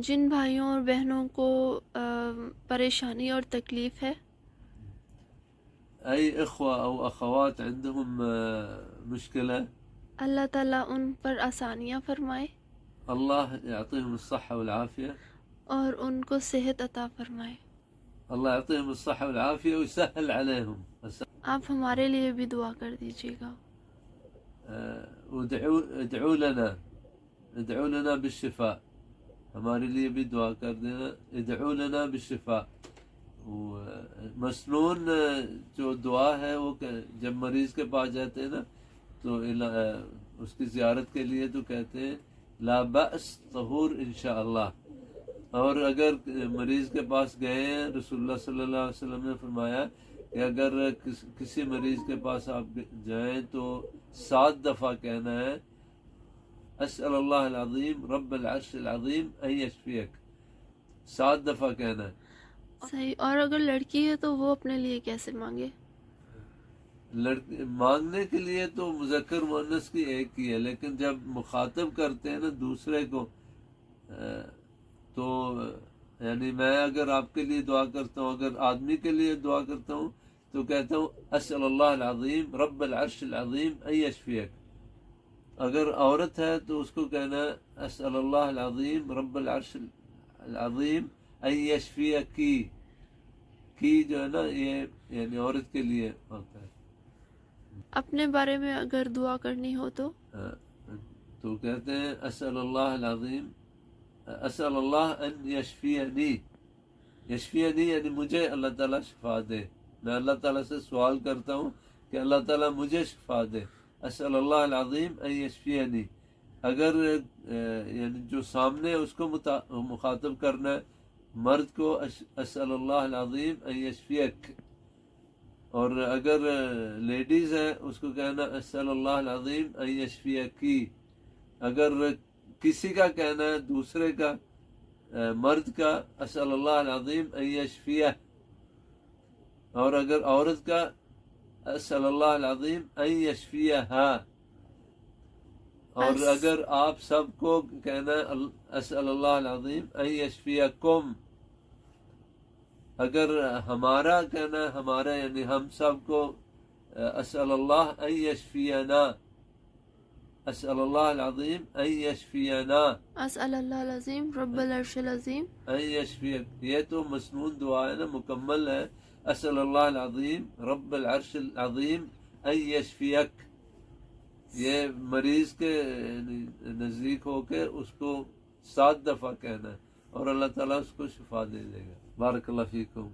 جن بھائیوں اور بہنوں کو پریشانی اور تکلیف ہے، أي إخوة أو أخوات عندهم مشكلة، اللہ تعالیٰ ان پر آسانیاں فرمائے الله يعطيهم الصحة والعافية. اور ان کو صحت عطا فرمائے۔ الله يعطيهم الصحة والعافية ويسهل عليهم. آپ ہمارے لیے بھی دعا کر دیجیے گا۔ ادعوا لنا بالشفاء، ہمارے لیے بھی دعا کر دینا. ادعوا لنا بالشفاء. مسنون جو دعا ہے وہ جب مریض کے پاس جاتے ہیں نا تو اس کی زیارت کے لیے تو کہتے ہیں لا بأس طہور انشاءاللہ. اور اگر مریض کے پاس گئے ہیں، رسول اللہ صلی اللہ علیہ وسلم نے فرمایا کہ اگر کسی مریض کے پاس آپ جائیں تو 7 دفعہ کہنا ہے اسأل اللہ العظیم رب العرش العظیم ان یشفیک. 7 دفعہ کہنا ہے. صحیح۔ اور اگر لڑکی ہے تو وہ اپنے لیے کیسے مانگے؟ مانگنے کے لیے تو مذکر مؤنث کی ایک ہی ہے، لیکن جب مخاطب کرتے ہیں نا دوسرے کو تو یعنی میں اگر آپ کے لیے دعا کرتا ہوں، اگر آدمی کے لیے دعا کرتا ہوں تو کہتا ہوں اسأل اللہ العظیم رب العرش العظیم ان یشفیک. اگر عورت ہے تو اس کو کہنا ہے اسأل اللہ العظیم رب العرش العظیم ان یشفیکی. کی جو ہے نا یہ یعنی عورت کے لیے ہوتا ہے. اپنے بارے میں اگر دعا کرنی ہو تو کہتے ہیں اسأل اللہ العظیم اسأل اللہ ان یشفینی. یشفینی یعنی مجھے اللہ تعالیٰ شفا دے. میں اللہ تعالیٰ سے سوال کرتا ہوں کہ اللہ تعالیٰ مجھے شفا دے. اسأل اللہ العظیم ان یشفینی. اگر یعنی جو سامنے اس کو مخاطب کرنا ہے مرد کو اسأل اللہ العظیم ان یشفیک، اور اگر لیڈیز ہے اس کو کہنا اسأل اللہ العظیم ان یشفیکی. اگر کسی کا کہنا ہے دوسرے کا مرد کا اسأل اللہ العظیم ان یشفیہ، اور اگر عورت کا اسأل اللہ العظیم ان یشفیہا. اور اگر آپ سب کو کہنا ہے اسأل اللہ العظیم ان یشفیکم. اگر ہمارا کہنا ہے ہمارا یعنی ہم سب کو اسأل اللہ ان یشفینا. اسأل اللہ العظیم ان یشفینا. اسأل اللہ العظیم رب العرش العظیم ان یشفیک. یہ تو مسنون دعا ہے نا، مکمل ہے. اسأل اللہ العظیم رب العرش العظیم ان یشفیک. یہ مریض کے نزدیک ہو کے اس کو 7 دفعہ کہنا ہے اور اللہ تعالیٰ اس کو شفا دے دے گا. بارک اللہ فیکم.